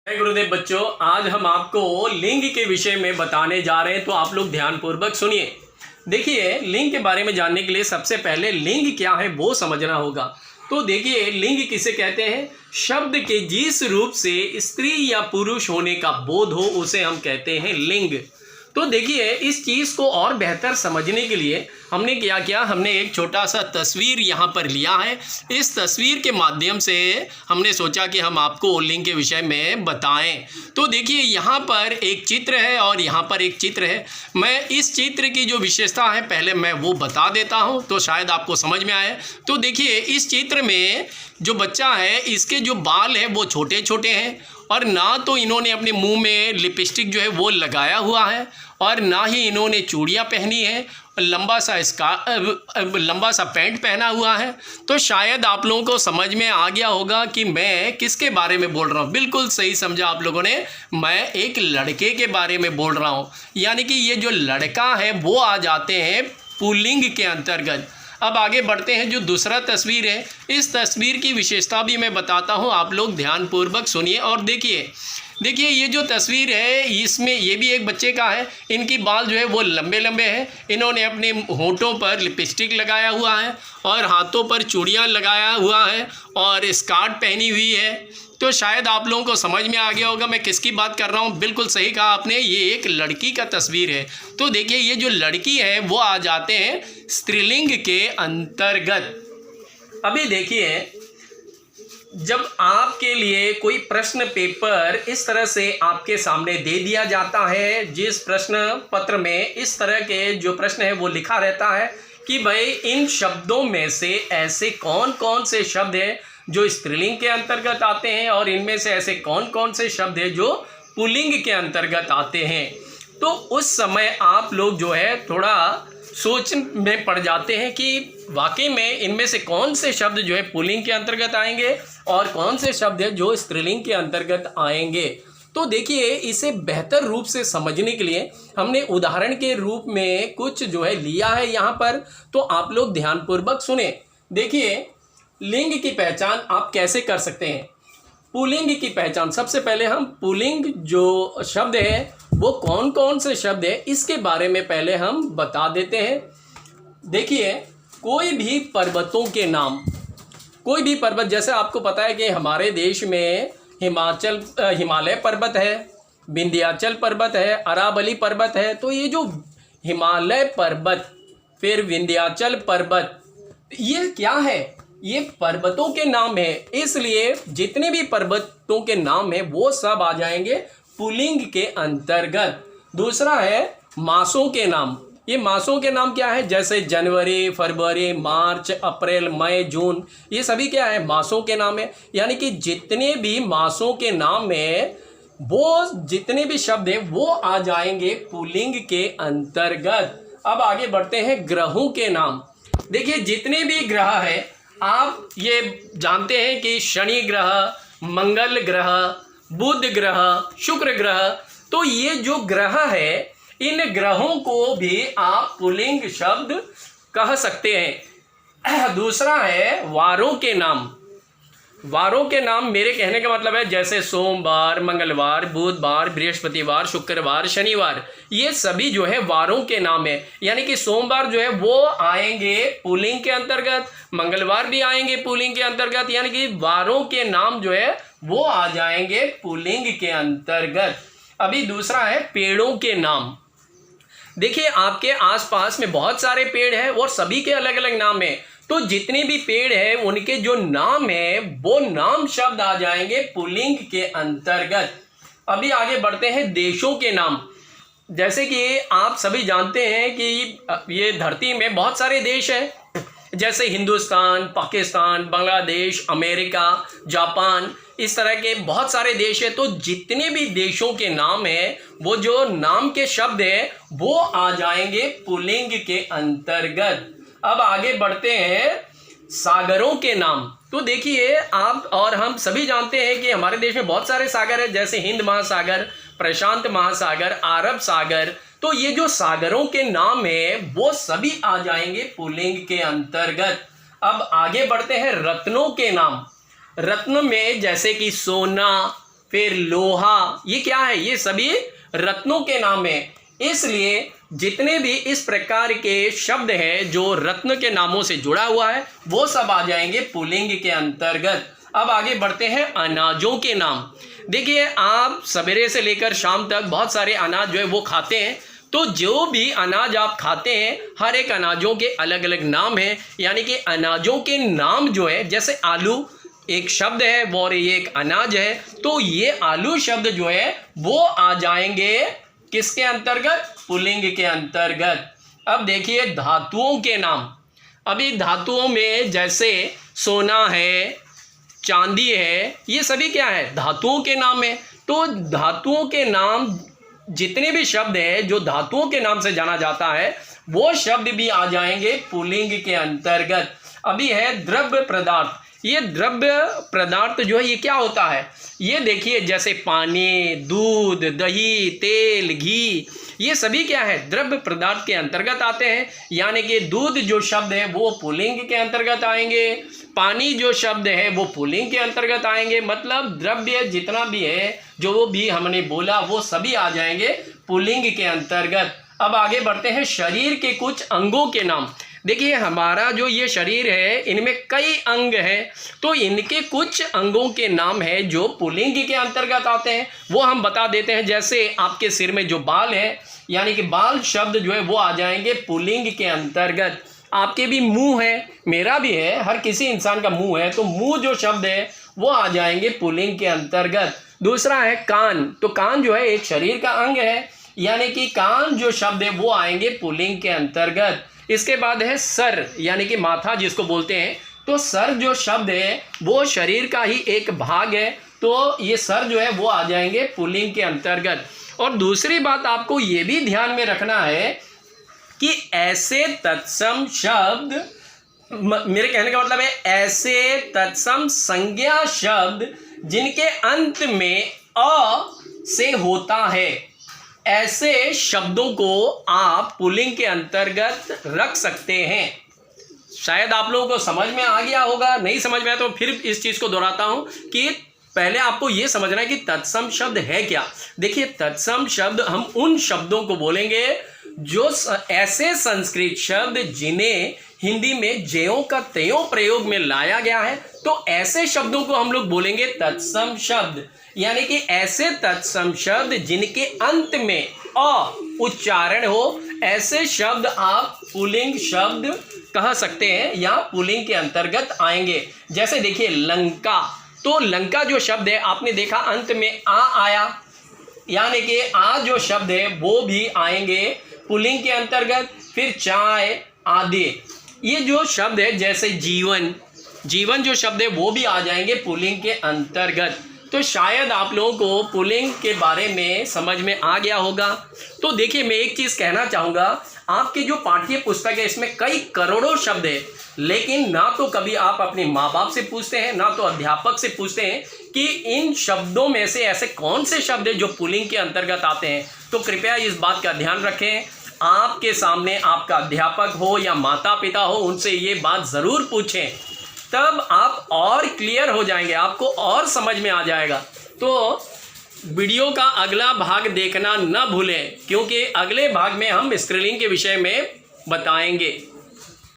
जय गुरुदेव बच्चों, आज हम आपको लिंग के विषय में बताने जा रहे हैं, तो आप लोग ध्यानपूर्वक सुनिए। देखिए, लिंग के बारे में जानने के लिए सबसे पहले लिंग क्या है वो समझना होगा। तो देखिए, लिंग किसे कहते हैं? शब्द के जिस रूप से स्त्री या पुरुष होने का बोध हो उसे हम कहते हैं लिंग। तो देखिए, इस चीज़ को और बेहतर समझने के लिए हमने क्या किया, हमने एक छोटा सा तस्वीर यहाँ पर लिया है। इस तस्वीर के माध्यम से हमने सोचा कि हम आपको लिंग के विषय में बताएं। तो देखिए, यहाँ पर एक चित्र है और यहाँ पर एक चित्र है। मैं इस चित्र की जो विशेषता है पहले मैं वो बता देता हूँ, तो शायद आपको समझ में आए। तो देखिए, इस चित्र में जो बच्चा है इसके जो बाल है वो छोटे छोटे हैं, और ना तो इन्होंने अपने मुंह में लिपस्टिक जो है वो लगाया हुआ है, और ना ही इन्होंने चूड़ियाँ पहनी है, लंबा सा पैंट पहना हुआ है। तो शायद आप लोगों को समझ में आ गया होगा कि मैं किसके बारे में बोल रहा हूँ। बिल्कुल सही समझा आप लोगों ने, मैं एक लड़के के बारे में बोल रहा हूँ। यानी कि ये जो लड़का है वो आ जाते हैं पुल्लिंग के अंतर्गत। अब आगे बढ़ते हैं। जो दूसरा तस्वीर है, इस तस्वीर की विशेषता भी मैं बताता हूँ, आप लोग ध्यानपूर्वक सुनिए और देखिए। ये जो तस्वीर है इसमें ये भी एक बच्चे का है। इनकी बाल जो है वो लंबे लंबे हैं। इन्होंने अपने होंठों पर लिपस्टिक लगाया हुआ है और हाथों पर चूड़ियाँ लगाया हुआ है और स्कर्ट पहनी हुई है। तो शायद आप लोगों को समझ में आ गया होगा मैं किसकी बात कर रहा हूँ। बिल्कुल सही कहा आपने, ये एक लड़की का तस्वीर है। तो देखिए, ये जो लड़की है वो आ जाते हैं स्त्रीलिंग के अंतर्गत। अभी देखिए, जब आपके लिए कोई प्रश्न पेपर इस तरह से आपके सामने दे दिया जाता है, जिस प्रश्न पत्र में इस तरह के जो प्रश्न है वो लिखा रहता है कि भाई इन शब्दों में से ऐसे कौन कौन से शब्द हैं जो स्त्रीलिंग के अंतर्गत आते हैं, और इनमें से ऐसे कौन कौन से शब्द हैं जो पुल्लिंग के अंतर्गत आते हैं। तो उस समय आप लोग जो है थोड़ा सोच में पड़ जाते हैं कि वाकई में इनमें से कौन से शब्द जो है पुल्लिंग के अंतर्गत आएंगे और कौन से शब्द है जो स्त्रीलिंग के अंतर्गत आएंगे। तो देखिए, इसे बेहतर रूप से समझने के लिए हमने उदाहरण के रूप में कुछ जो है लिया है यहाँ पर, तो आप लोग ध्यानपूर्वक सुने। देखिए, लिंग की पहचान आप कैसे कर सकते हैं। पुल्लिंग की पहचान, सबसे पहले हम पुल्लिंग जो शब्द है वो कौन कौन से शब्द है इसके बारे में पहले हम बता देते हैं। देखिए, कोई भी पर्वतों के नाम, कोई भी पर्वत, जैसे आपको पता है कि हमारे देश में हिमालय पर्वत है, विंध्याचल पर्वत है, अरावली पर्वत है। तो ये जो हिमालय पर्वत, फिर विंध्याचल पर्वत, ये क्या है? ये पर्वतों के नाम है। इसलिए जितने भी पर्वतों के नाम है वो सब आ जाएंगे पुल्लिंग के अंतर्गत। दूसरा है मासों के नाम। ये मासों के नाम क्या है? जैसे जनवरी, फरवरी, मार्च, अप्रैल, मई, जून, ये सभी क्या है? मासों के नाम है। यानी कि जितने भी मासों के नाम है वो जितने भी शब्द हैं वो आ जाएंगे पुल्लिंग के अंतर्गत। अब आगे बढ़ते हैं ग्रहों के नाम। देखिए, जितने भी ग्रह है आप ये जानते हैं कि शनि ग्रह, मंगल ग्रह, बुध ग्रह, शुक्र ग्रह, तो ये जो ग्रह है इन ग्रहों को भी आप पुल्लिंग शब्द कह सकते हैं। दूसरा है वारों के नाम। वारों के नाम, मेरे कहने का मतलब है जैसे सोमवार, मंगलवार, बुधवार, बृहस्पतिवार, शुक्रवार, शनिवार, ये सभी जो है वारों के नाम है। यानी कि सोमवार जो है वो आएंगे पुल्लिंग के अंतर्गत, मंगलवार भी आएंगे पुल्लिंग के अंतर्गत। यानी कि वारों के नाम जो है वो आ जाएंगे पुल्लिंग के अंतर्गत। अभी दूसरा है पेड़ों के नाम। देखिए, आपके आसपास में बहुत सारे पेड़ हैं और सभी के अलग अलग नाम हैं। तो जितने भी पेड़ हैं उनके जो नाम है वो नाम शब्द आ जाएंगे पुल्लिंग के अंतर्गत। अभी आगे बढ़ते हैं देशों के नाम। जैसे कि आप सभी जानते हैं कि ये धरती में बहुत सारे देश हैं, जैसे हिंदुस्तान, पाकिस्तान, बांग्लादेश, अमेरिका, जापान, इस तरह के बहुत सारे देश हैं। तो जितने भी देशों के नाम हैं वो जो नाम के शब्द हैं वो आ जाएंगे पुल्लिंग के अंतर्गत। अब आगे बढ़ते हैं सागरों के नाम। तो देखिए, आप और हम सभी जानते हैं कि हमारे देश में बहुत सारे सागर हैं, जैसे हिंद महासागर, प्रशांत महासागर, अरब सागर। तो ये जो सागरों के नाम है वो सभी आ जाएंगे पुल्लिंग के अंतर्गत। अब आगे बढ़ते हैं रत्नों के नाम। रत्न में जैसे कि सोना, फिर लोहा, ये क्या है? ये सभी रत्नों के नाम है। इसलिए जितने भी इस प्रकार के शब्द हैं जो रत्न के नामों से जुड़ा हुआ है वो सब आ जाएंगे पुल्लिंग के अंतर्गत। अब आगे बढ़ते हैं अनाजों के नाम। देखिए, आप सवेरे से लेकर शाम तक बहुत सारे अनाज जो है वो खाते हैं, तो जो भी अनाज आप खाते हैं हर एक अनाजों के अलग अलग नाम हैं। यानी कि अनाजों के नाम जो है, जैसे आलू एक शब्द है और ये एक अनाज है, तो ये आलू शब्द जो है वो आ जाएंगे किसके अंतर्गत? पुल्लिंग के अंतर्गत। अब देखिए धातुओं के नाम। अभी धातुओं में जैसे सोना है, चांदी है, ये सभी क्या है? धातुओं के नाम है। तो धातुओं के नाम जितने भी शब्द हैं जो धातुओं के नाम से जाना जाता है वो शब्द भी आ जाएंगे पुल्लिंग के अंतर्गत। अभी है द्रव्य पदार्थ। ये द्रव्य पदार्थ जो है ये क्या होता है? ये देखिए जैसे पानी, दूध, दही, तेल, घी, ये सभी क्या है? द्रव्य पदार्थ के अंतर्गत आते हैं। यानी कि दूध जो शब्द है वो पुल्लिंग के अंतर्गत आएंगे, पानी जो शब्द है वो पुल्लिंग के अंतर्गत आएंगे। मतलब द्रव्य जितना भी है जो वो भी हमने बोला वो सभी आ जाएंगे पुल्लिंग के अंतर्गत। अब आगे बढ़ते हैं शरीर के कुछ अंगों के नाम। देखिए, हमारा जो ये शरीर है इनमें कई अंग हैं, तो इनके कुछ अंगों के नाम है जो पुल्लिंग के अंतर्गत आते हैं, वो हम बता देते हैं। जैसे आपके सिर में जो बाल है, यानी कि बाल शब्द जो है वो आ जाएंगे पुल्लिंग के अंतर्गत। आपके भी मुंह है, मेरा भी है, हर किसी इंसान का मुंह है, तो मुंह जो शब्द है वो आ जाएंगे पुल्लिंग के अंतर्गत। दूसरा है कान। तो कान जो है एक शरीर का अंग है, यानी कि कान जो शब्द है वो आएंगे पुल्लिंग के अंतर्गत। इसके बाद है सर, यानी कि माथा जिसको बोलते हैं, तो सर जो शब्द है वो शरीर का ही एक भाग है, तो ये सर जो है वो आ जाएंगे पुल्लिंग के अंतर्गत। और दूसरी बात आपको ये भी ध्यान में रखना है कि ऐसे तत्सम शब्द, मेरे कहने का मतलब है ऐसे तत्सम संज्ञा शब्द जिनके अंत में अ से होता है, ऐसे शब्दों को आप पुल्लिंग के अंतर्गत रख सकते हैं। शायद आप लोगों को समझ में आ गया होगा, नहीं समझ में आया तो फिर इस चीज़ को दोहराता हूं कि पहले आपको ये समझना है कि तत्सम शब्द है क्या। देखिए, तत्सम शब्द हम उन शब्दों को बोलेंगे जो ऐसे संस्कृत शब्द जिन्हें हिंदी में ज्यों का त्यों प्रयोग में लाया गया है, तो ऐसे शब्दों को हम लोग बोलेंगे तत्सम शब्द। यानी कि ऐसे तत्सम शब्द जिनके अंत में अ उच्चारण हो, ऐसे शब्द आप पुल्लिंग शब्द कह सकते हैं या पुल्लिंग के अंतर्गत आएंगे। जैसे देखिए लंका, तो लंका जो शब्द है आपने देखा अंत में आ आया, यानी कि आ जो शब्द है वो भी आएंगे पुल्लिंग के अंतर्गत। फिर चाय आदि, ये जो शब्द है जैसे जीवन, जीवन जो शब्द है वो भी आ जाएंगे पुल्लिंग के अंतर्गत। तो शायद आप लोगों को पुल्लिंग के बारे में समझ में आ गया होगा। तो देखिए, मैं एक चीज़ कहना चाहूँगा, आपकी जो पाठ्य पुस्तक है इसमें कई करोड़ों शब्द है, लेकिन ना तो कभी आप अपने माँ बाप से पूछते हैं ना तो अध्यापक से पूछते हैं कि इन शब्दों में से ऐसे कौन से शब्द है जो पुल्लिंग के अंतर्गत आते हैं। तो कृपया इस बात का ध्यान रखें, आपके सामने आपका अध्यापक हो या माता पिता हो, उनसे ये बात ज़रूर पूछें, तब आप और क्लियर हो जाएंगे, आपको और समझ में आ जाएगा। तो वीडियो का अगला भाग देखना न भूलें, क्योंकि अगले भाग में हम स्त्रीलिंग के विषय में बताएंगे।